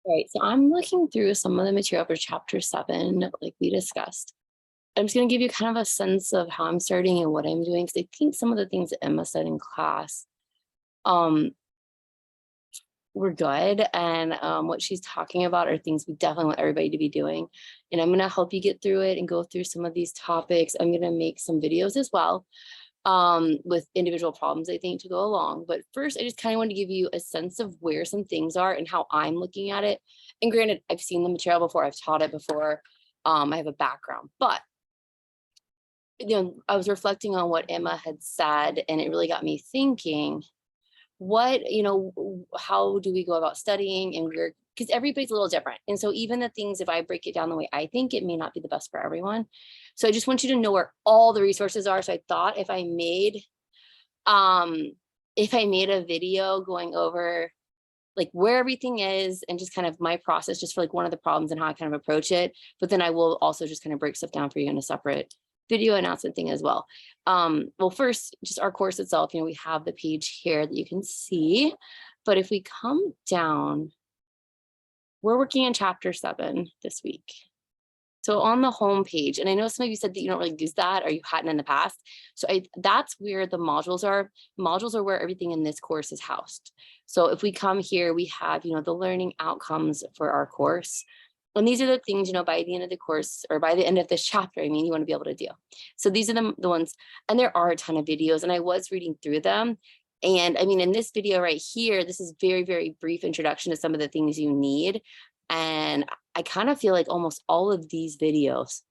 All right, so I'm looking through some of the material for chapter 7, like we discussed. I'm just going to give you kind of a sense of how I'm starting and what I'm doing, because I think some of the things that Emma said in class um, were good. And what she's talking about are things we definitely want everybody to be doing. And I'm going to help you get through it and go through some of these topics. I'm going to make some videos as well with individual problems, I think, to go along. But first, I just kind of want to give you a sense of where some things are and how I'm looking at it. And granted, I've seen the material before, I've taught it before, I have a background, but I was reflecting on what Emma had said, and it really got me thinking, how do we go about studying? And because everybody's a little different. And so even the things, if I break it down the way I think, it may not be the best for everyone. So I just want you to know where all the resources are. So I thought if I made a video going over like where everything is and just kind of my process just for like one of the problems and how I kind of approach it, but then I will also just kind of break stuff down for you in a separate video announcement thing as well. Well, first, just our course itself, we have the page here that you can see, but if we come down, we're working in chapter 7 this week. So on the home page, and I know some of you said that you don't really use that or you hadn't in the past. So that's where the modules are. Modules are where everything in this course is housed. So if we come here, we have, the learning outcomes for our course. And these are the things, by the end of the course or by the end of this chapter, you want to be able to do. So these are the ones, and there are a ton of videos, and I was reading through them. And in this video right here, this is very, very brief introduction to some of the things you need. And I kind of feel like almost all of these videos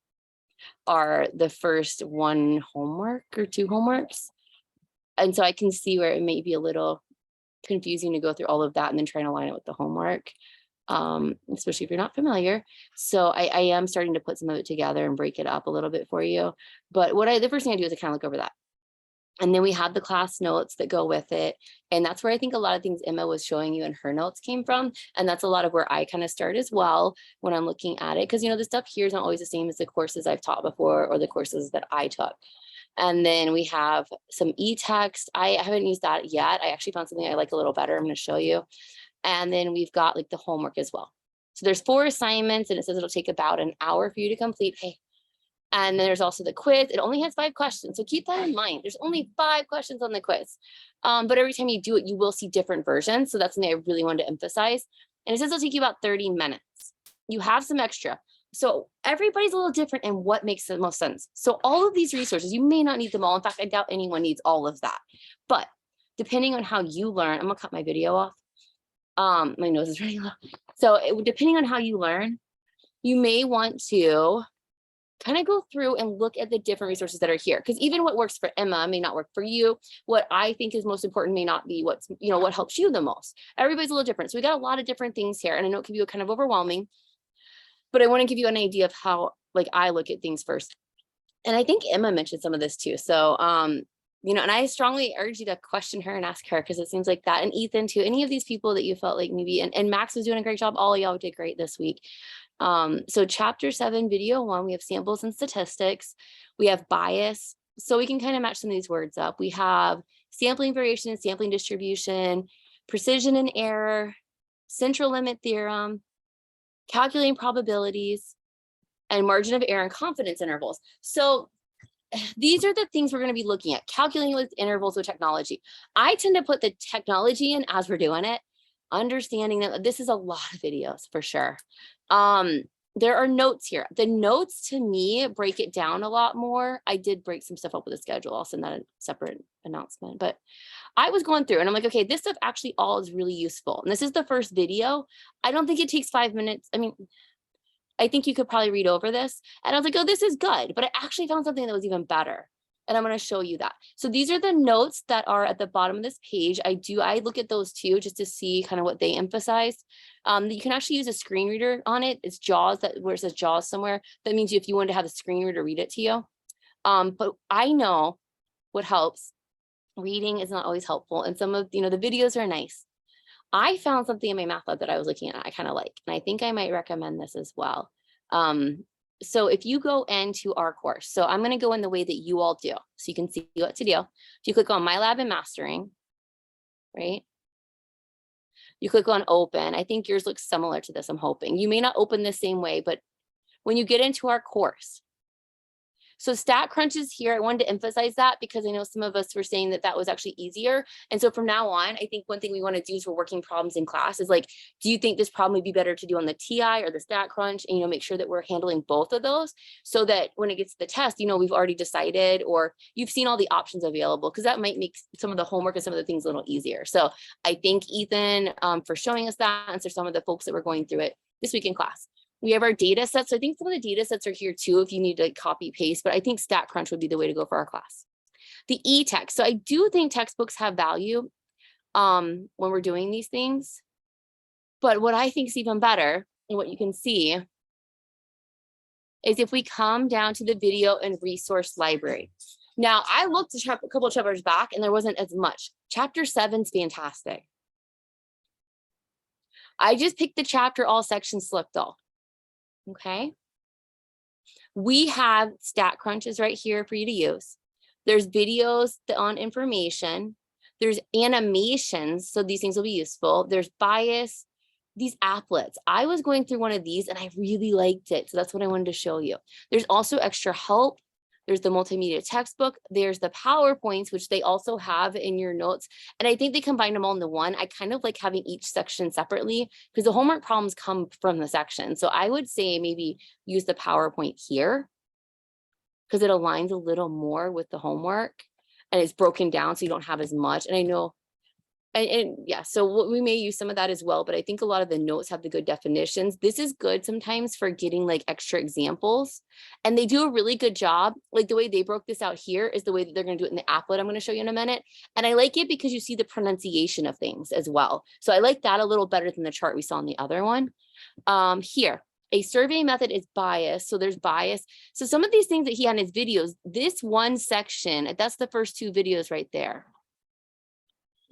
are the first one homework or 2 homeworks. And so I can see where it may be a little confusing to go through all of that and then trying to line it with the homework, especially if you're not familiar. So I am starting to put some of it together and break it up a little bit for you. But the first thing I do is I kind of look over that. And then we have the class notes that go with it. And that's where I think a lot of things Emma was showing you in her notes came from. And that's a lot of where I kind of start as well when I'm looking at it. Because, the stuff here is not always the same as the courses I've taught before or the courses that I took. And then we have some e-text. I haven't used that yet. I actually found something I like a little better. I'm going to show you. And then we've got like the homework as well. So there's 4 assignments and it says it'll take about an hour for you to complete. Hey. And then there's also the quiz. It only has 5 questions. So keep that in mind. There's only 5 questions on the quiz. But every time you do it, you will see different versions. So that's something I really wanted to emphasize. And it says it'll take you about 30 minutes. You have some extra. So everybody's a little different in what makes the most sense. So all of these resources, you may not need them all. In fact, I doubt anyone needs all of that. But depending on how you learn, I'm gonna cut my video off. My nose is running low. So depending on how you learn, you may want to kind of go through and look at the different resources that are here. Because even what works for Emma may not work for you. What I think is most important may not be what helps you the most. Everybody's a little different. So we got a lot of different things here. And I know it can be kind of overwhelming, but I want to give you an idea of how I look at things first. And I think Emma mentioned some of this too. So, and I strongly urge you to question her and ask her, because it seems like that, and Ethan too, any of these people that you felt like maybe, and Max was doing a great job. All of y'all did great this week. So chapter 7, video 1, we have samples and statistics. We have bias. So we can kind of match some of these words up. We have sampling variation and sampling distribution, precision and error, central limit theorem, calculating probabilities, and margin of error and confidence intervals. So these are the things we're going to be looking at, calculating with intervals with technology. I tend to put the technology in as we're doing it, understanding that this is a lot of videos for sure. There are notes here. The notes to me break it down a lot more. I did break some stuff up with the schedule. I'll send that a separate announcement, but I was going through and I'm like, okay, this stuff actually all is really useful. And this is the first video. I don't think it takes 5 minutes. I think you could probably read over this. And I was like, oh, this is good. But I actually found something that was even better. And I'm going to show you that. So these are the notes that are at the bottom of this page. I look at those too, just to see kind of what they emphasize. You can actually use a screen reader on it. It's JAWS, where it says JAWS somewhere. That means if you wanted to have a screen reader read it to you. But I know what helps. Reading is not always helpful. And some of, the videos are nice. I found something in my math lab that I was looking at, I kind of like, and I think I might recommend this as well. So if you go into our course, so I'm going to go in the way that you all do, so you can see what to do. If you click on My Lab and Mastering, right? You click on open. I think yours looks similar to this, I'm hoping. You may not open the same way, but when you get into our course, so stat crunch is here. I wanted to emphasize that because I know some of us were saying that that was actually easier. And so from now on, I think one thing we want to do is we're working problems in class is like, do you think this problem would be better to do on the TI or the stat crunch? And, make sure that we're handling both of those so that when it gets to the test, we've already decided or you've seen all the options available, because that might make some of the homework and some of the things a little easier. So I thank Ethan for showing us that, and for some of the folks that were going through it this week in class. We have our data sets. So I think some of the data sets are here too, if you need to copy paste, but I think StatCrunch would be the way to go for our class. The e-text. So I do think textbooks have value when we're doing these things. But what I think is even better, and what you can see, is if we come down to the video and resource library. Now, I looked a couple of chapters back and there wasn't as much. Chapter 7's fantastic. I just picked the chapter, all sections, select all. Okay. We have stat crunches right here for you to use. There's videos on information. There's animations. So these things will be useful. There's bias, these applets. I was going through one of these and I really liked it. So that's what I wanted to show you. There's also extra help. There's the multimedia textbook. There's the PowerPoints, which they also have in your notes. And I think they combine them all into one. I kind of like having each section separately because the homework problems come from the section. So I would say maybe use the PowerPoint here because it aligns a little more with the homework and it's broken down so you don't have as much. And I know, and yeah, so we may use some of that as well, but I think a lot of the notes have the good definitions. This is good sometimes for getting like extra examples, and they do a really good job. Like the way they broke this out here is the way that they're going to do it in the applet I'm going to show you in a minute. And I like it because you see the pronunciation of things as well. So I like that a little better than the chart we saw in the other one. Here, a survey method is bias. So there's bias. So some of these things that he had in his videos, this one section, that's the first 2 videos right there.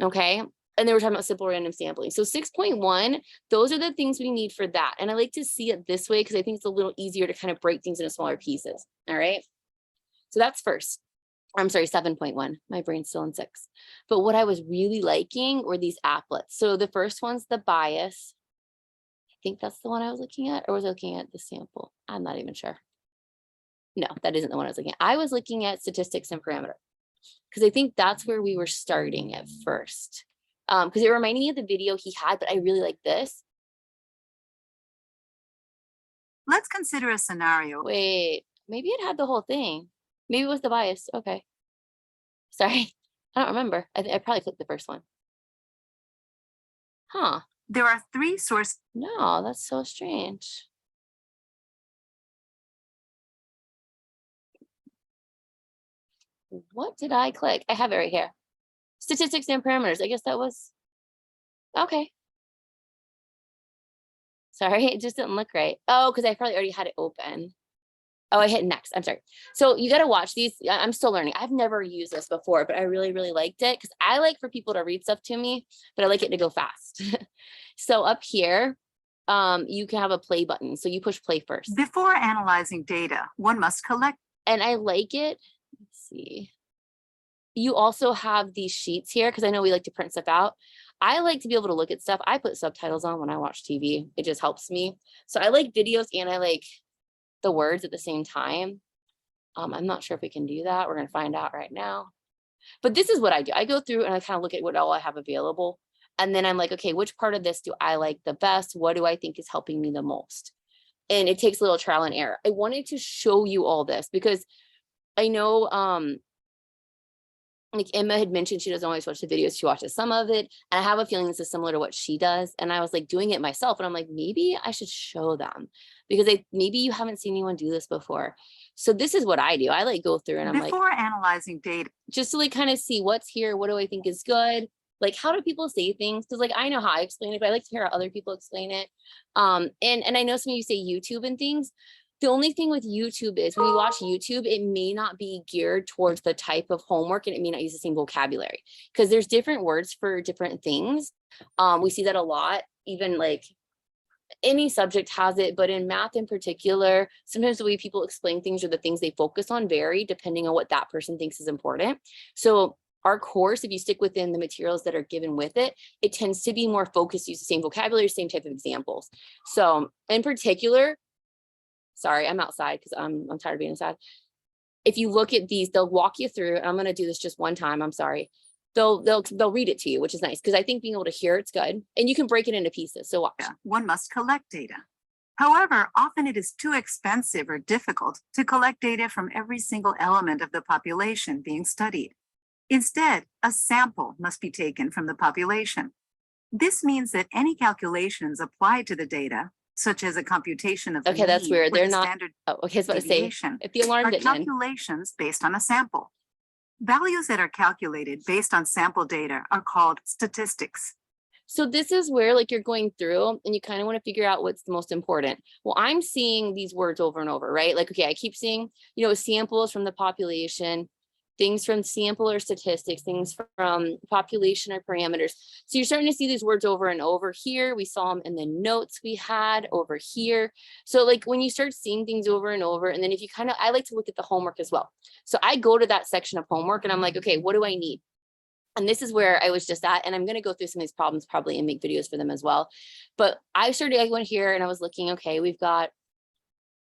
Okay. And they were talking about simple random sampling. So 6.1, those are the things we need for that. And I like to see it this way because I think it's a little easier to kind of break things into smaller pieces. All right. So that's first. I'm sorry, 7.1. My brain's still in 6. But what I was really liking were these applets. So the first one's the bias. I think that's the one I was looking at, or was I looking at the sample? I'm not even sure. No, that isn't the one I was looking at. I was looking at statistics and parameter, because I think that's where we were starting at first. Because it reminded me of the video he had, but I really like this. Let's consider a scenario. Wait, maybe it had the whole thing. Maybe it was the bias. Okay. Sorry, I don't remember. I probably clicked the first one. Huh. There are 3 sources. No, that's so strange. What did I click? I have it right here. Statistics and parameters. I guess that was, okay. Sorry, it just didn't look right. Oh, because I probably already had it open. Oh, I hit next. I'm sorry. So you got to watch these. I'm still learning. I've never used this before, but I really, really liked it because I like for people to read stuff to me, but I like it to go fast. So up here, you can have a play button. So you push play first. Before analyzing data, one must collect. And I like it. Let's see. You also have these sheets here because I know we like to print stuff out. I like to be able to look at stuff. I put subtitles on when I watch TV. It just helps me. So I like videos and I like the words at the same time. I'm not sure if we can do that. We're going to find out right now. But this is what I do. I go through and I kind of look at what all I have available. And then I'm like, okay, which part of this do I like the best? What do I think is helping me the most? And it takes a little trial and error. I wanted to show you all this because I know like Emma had mentioned she doesn't always watch the videos. She watches some of it. And I have a feeling this is similar to what she does. And I was like doing it myself. And I'm like, maybe I should show them because maybe you haven't seen anyone do this before. So this is what I do. I like go through and I'm before analyzing data, just to like kind of see what's here. What do I think is good? Like, how do people say things? Because like, I know how I explain it, but I like to hear how other people explain it. And I know some of you say YouTube and things. The only thing with YouTube is when you watch YouTube, it may not be geared towards the type of homework and it may not use the same vocabulary because there's different words for different things. We see that a lot, even like any subject has it, but in math in particular, sometimes the way people explain things or the things they focus on vary depending on what that person thinks is important. So our course, if you stick within the materials that are given with it, it tends to be more focused, use the same vocabulary, same type of examples. So in particular, sorry, I'm outside because I'm tired of being inside. If you look at these, they'll walk you through, and I'm going to do this just one time. I'm sorry. They'll read it to you, which is nice because I think being able to hear it's good, and you can break it into pieces. So watch. One must collect data. However, often it is too expensive or difficult to collect data from every single element of the population being studied. Instead, a sample must be taken from the population. This means that any calculations applied to the data, such as a computation of the Okay, that's mean weird. or They're the not. standard Oh, okay, I was about to say, deviation, if the alarm are didn't end. calculations based on a sample. Values that are calculated based on sample data are called statistics. So this is where like you're going through and you kind of want to figure out what's the most important. Well, I'm seeing these words over and over, right? Like, okay, I keep seeing, samples from the population, things from sample or statistics, things from population or parameters. So you're starting to see these words over and over here. We saw them in the notes we had over here. So like when you start seeing things over and over, and then if you I like to look at the homework as well. So I go to that section of homework and I'm like, okay, what do I need? And this is where I was just at, and I'm going to go through some of these problems probably and make videos for them as well. But I went here and I was looking, okay, we've got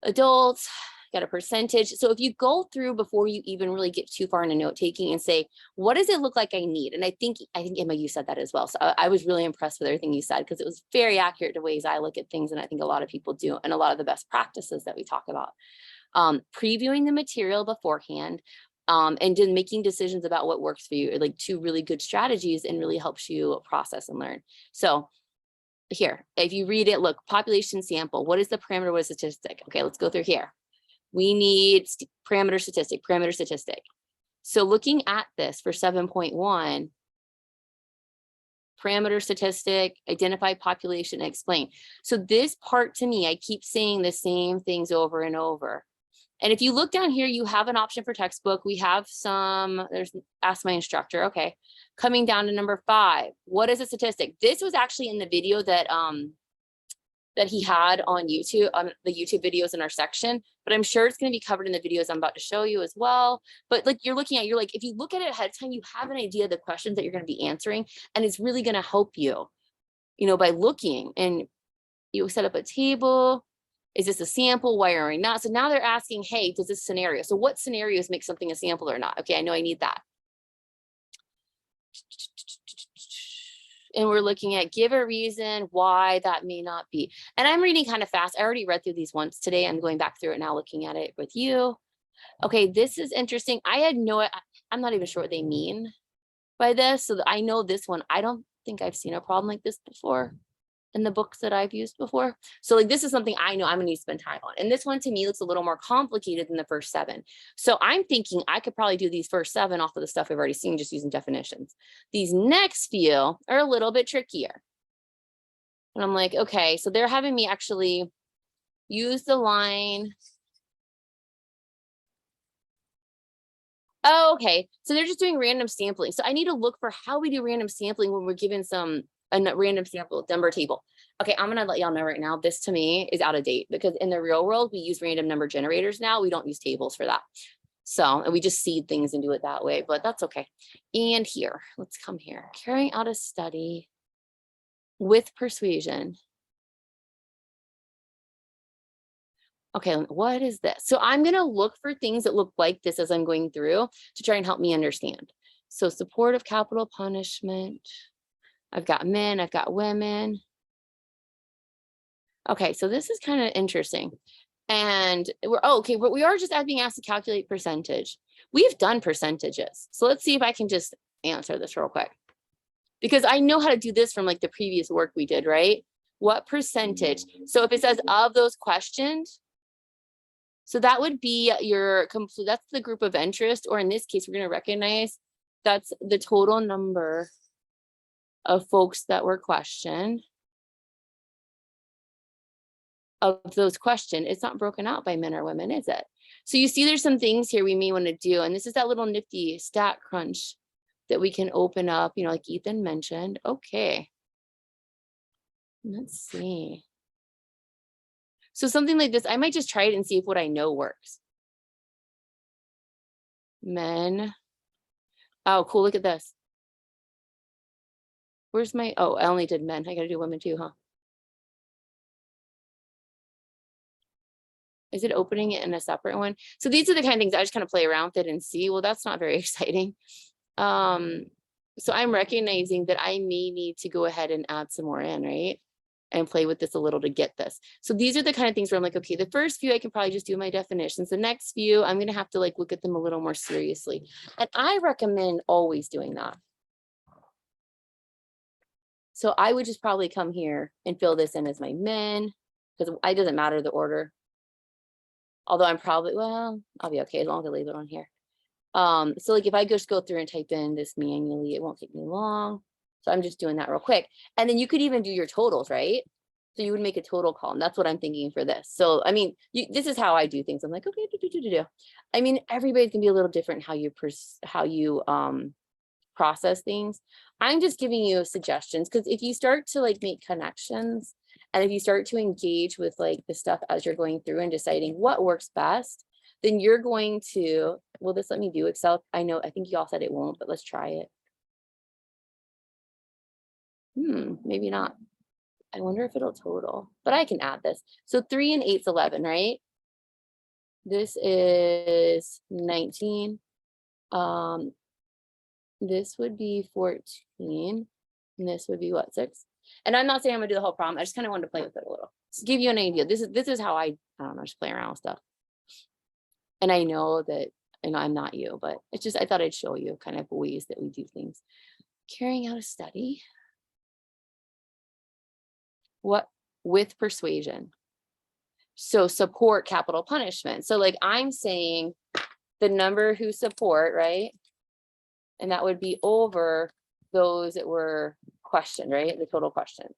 adults, got a percentage. So if you go through before you even really get too far into note taking and say, what does it look like I need? And I think Emma, you said that as well. So I was really impressed with everything you said because it was very accurate to ways I look at things. And I think a lot of people do, and a lot of the best practices that we talk about. Previewing the material beforehand, and then making decisions about what works for you, like two really good strategies and really helps you process and learn. So here, if you read it, look, population sample, what is the parameter, what is the statistic? Okay, let's go through here. We need parameter statistic. So looking at this for 7.1, parameter statistic, identify population, and explain. So this part to me, I keep saying the same things over and over. And if you look down here, you have an option for textbook. We have there's ask my instructor. Okay. Coming down to number 5, what is a statistic? This was actually in the video that he had on YouTube, on the YouTube videos in our section, but I'm sure it's going to be covered in the videos I'm about to show you as well. But like you're like, if you look at it ahead of time, you have an idea of the questions that you're going to be answering, and it's really going to help you, by looking. And you set up a table. Is this a sample? Why are we not? So now they're asking, hey, does this scenario? So what scenarios make something a sample or not? Okay, I know I need that. And we're looking at give a reason why that may not be. And I'm reading kind of fast. I already read through these once today. I'm going back through it now, looking at it with you. Okay, this is interesting. I'm not even sure what they mean by this. So I know this one, I don't think I've seen a problem like this before in the books that I've used before. So like, this is something I know I'm gonna need to spend time on. And this one to me looks a little more complicated than the first 7. So I'm thinking I could probably do these first 7 off of the stuff we've already seen, just using definitions. These next few are a little bit trickier. And I'm like, okay, so they're having me actually use the line. Oh, okay. So they're just doing random sampling. So I need to look for how we do random sampling when we're given a random sample number table. Okay, I'm gonna let y'all know right now, this to me is out of date because in the real world, we use random number generators now. We don't use tables for that. So, and we just seed things and do it that way, but that's okay. And here, let's come here. Carrying out a study with persuasion. Okay, what is this? So I'm gonna look for things that look like this as I'm going through to try and help me understand. So support of capital punishment. I've got men, I've got women. Okay, so this is kind of interesting. And we are just being asked to calculate percentage. We've done percentages. So let's see if I can just answer this real quick. Because I know how to do this from like the previous work we did, right? What percentage? So if it says of those questions, so that would be that's the group of interest, or in this case, we're going to recognize that's the total number of folks that were questioned. Of those questioned, it's not broken out by men or women, is it? So you see there's some things here we may want to do, and this is that little nifty stat crunch that we can open up, like Ethan mentioned. Okay, let's see. So something like this, I might just try it and see if what I know works. Men Oh, cool. Look at this. Where's my, oh, I only did men. I gotta do women too, huh? Is it opening it in a separate one? So these are the kind of things I just kind of play around with it and see, well, that's not very exciting. So I'm recognizing that I may need to go ahead and add some more in, right? And play with this a little to get this. So these are the kind of things where I'm like, okay, the first few I can probably just do my definitions. The next few, I'm gonna have to like look at them a little more seriously. And I recommend always doing that. So I would just probably come here and fill this in as my men, because it doesn't matter the order. Although I'm probably, well, I'll be okay as long as I leave it on here. So like if I just go through and type in this manually, it won't take me long. So I'm just doing that real quick. And then you could even do your totals, right? So you would make a total column. That's what I'm thinking for this. So, I mean, this is how I do things. I'm like, okay, I mean, everybody's gonna be a little different how you process things. I'm just giving you suggestions because if you start to like make connections and if you start to engage with like the stuff as you're going through and deciding what works best, then you're going to, will this let me do Excel? I know, I think y'all said it won't, but let's try it. Maybe not. I wonder if it'll total, but I can add this. So 3 and 8's 11, right? This is 19. This would be 14. And this would be what, 6? And I'm not saying I'm gonna do the whole problem. I just kind of wanted to play with it a little. To give you an idea. This is how I don't know, just play around with stuff. And I know that, and I'm not you, but it's just, I thought I'd show you kind of ways that we do things. Carrying out a study. What? With persuasion. So support capital punishment. So like I'm saying the number who support, right? And that would be over those that were questioned, right? The total question.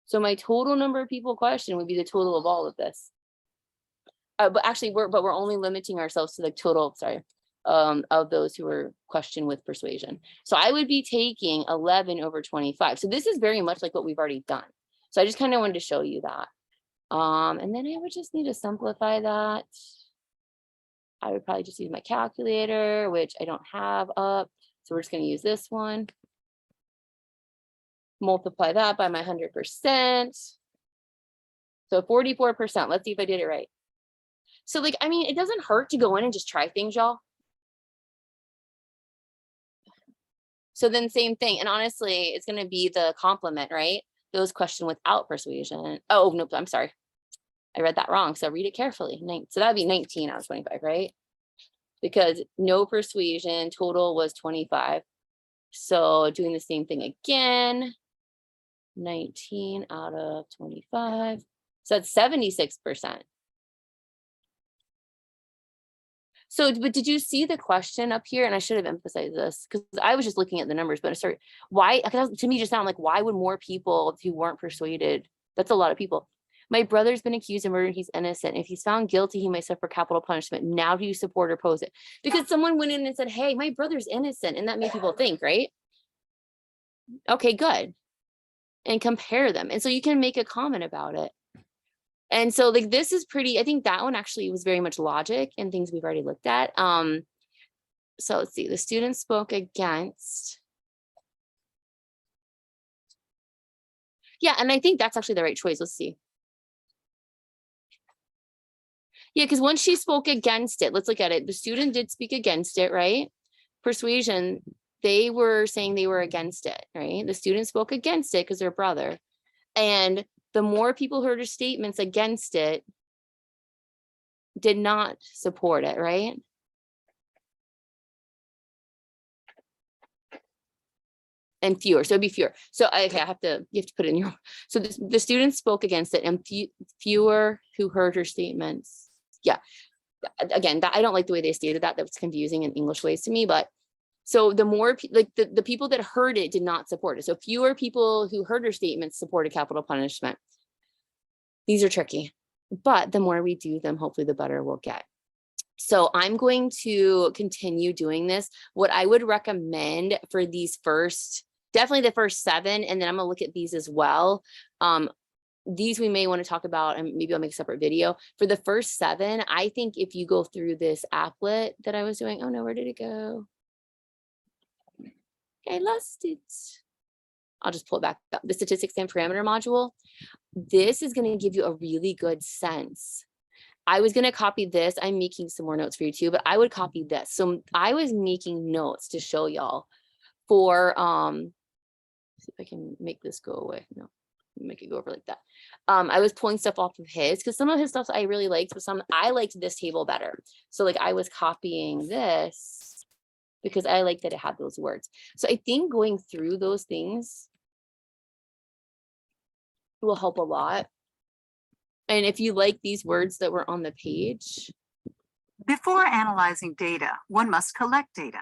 So my total number of people questioned would be the total of all of this. But actually we're only limiting ourselves to the total, sorry, of those who were questioned with persuasion. So I would be taking 11 over 25. So this is very much like what we've already done. So I just kind of wanted to show you that. And then I would just need to simplify that. I would probably just use my calculator, which I don't have up. So we're just going to use this one. Multiply that by my 100%. So 44%. Let's see if I did it right. So like, I mean, it doesn't hurt to go in and just try things, y'all. So then same thing. And honestly, it's going to be the complement, right? Those questioned without persuasion. Oh, nope, I'm sorry. I read that wrong. So read it carefully. So that'd be 19 out of 25, right? Because no persuasion, total was 25. So doing the same thing again, 19 out of 25. So that's 76%. So, but did you see the question up here? And I should have emphasized this because I was just looking at the numbers, but I started, why, to me just sound like, why would more people who weren't persuaded? That's a lot of people. My brother's been accused of murder. He's innocent. If he's found guilty, he might suffer capital punishment. Now do you support or oppose it? Because someone went in and said, hey, my brother's innocent. And that made people think, right? Okay, good. And compare them. And so you can make a comment about it. And so like, this is pretty, I think that one actually was very much logic and things we've already looked at. So let's see, the students spoke against. Yeah, and I think that's actually the right choice. Let's see. Yeah, because once she spoke against it, let's look at it. The student did speak against it, right? Persuasion, they were saying they were against it, right? The student spoke against it because they're brother. And the more people heard her statements against it, did not support it, right? And fewer, so it'd be fewer. So okay, you have to put it in your, so the students spoke against it and fewer who heard her statements. Yeah, again, that I don't like the way they stated that. That was confusing in English ways to me, but so the more like the people that heard it did not support it. So fewer people who heard her statements supported capital punishment. These are tricky, but the more we do them, hopefully the better we'll get. So I'm going to continue doing this. What I would recommend for these definitely the first 7, and then I'm gonna look at these as well. These we may want to talk about, and maybe I'll make a separate video. For the first 7, I think if you go through this applet that I was doing, oh no, where did it go? I lost it. I'll just pull it back up. The statistics and parameter module. This is going to give you a really good sense. I was going to copy this. I'm making some more notes for you too, but I would copy this. So I was making notes to show y'all for, see if I can make this go away. No, make it go over like that. I was pulling stuff off of his because some of his stuff I really liked, but some I liked this table better. So like I was copying this because I like that it had those words. So I think going through those things will help a lot. And if you like these words that were on the page. Before analyzing data, one must collect data.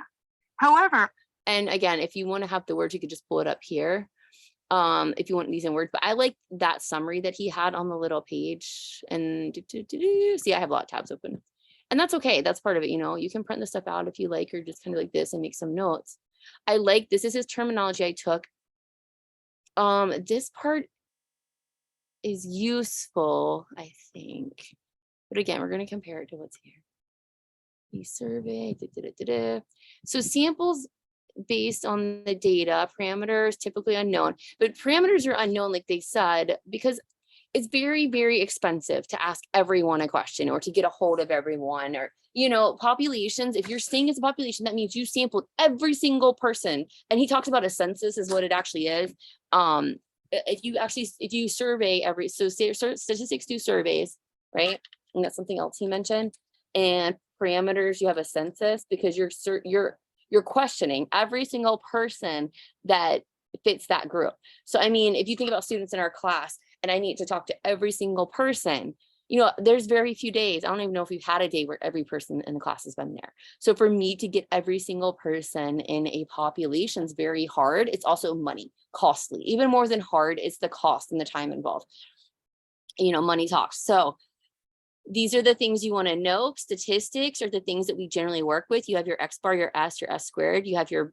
However, and again, if you want to have the words, you could just pull it up here. If you want these in words, but I like that summary that he had on the little page. And see, I have a lot of tabs open. And that's okay. That's part of it. You know, you can print this stuff out if you like, or just kind of like this and make some notes. I like, this is his terminology I took. This part is useful, I think. But again, we're going to compare it to what's here. The survey, So samples based on the data, parameters typically unknown, but parameters are unknown, like they said, because it's very, very expensive to ask everyone a question or to get a hold of everyone, or, you know, populations. If you're saying it's a population, that means you sampled every single person. And he talks about a census is what it actually is. If you survey every, so statistics do surveys, right? And that's something else he mentioned. And parameters, you have a census because you're questioning every single person that fits that group. So, I mean, if you think about students in our class and I need to talk to every single person, you know, there's very few days. I don't even know if we've had a day where every person in the class has been there. So for me to get every single person in a population is very hard. It's also money, costly. Even more than hard, it's the cost and the time involved. You know, money talks. So these are the things you want to know. Statistics are the things that we generally work with. You have your X bar, your S squared. You have your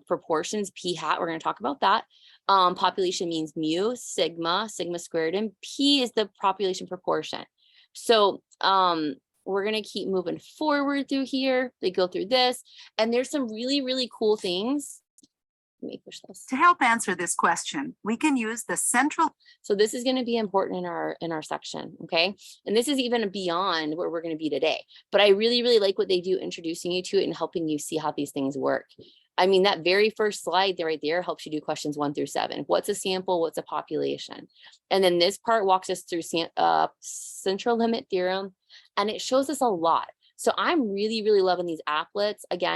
proportions, P hat. We're going to talk about that. Population means mu, sigma squared, and P is the population proportion. So we're going to keep moving forward through here. They go through this, and there's some really, really cool things. Let me push this. To help answer this question, we can use the central. So this is going to be important in our section, okay? And this is even beyond where we're going to be today. But I really, really like what they do introducing you to it and helping you see how these things work. I mean, that very first slide there right there helps you do questions 1 through 7. What's a sample? What's a population? And then this part walks us through central limit theorem, and it shows us a lot. So I'm really, really loving these applets. Again,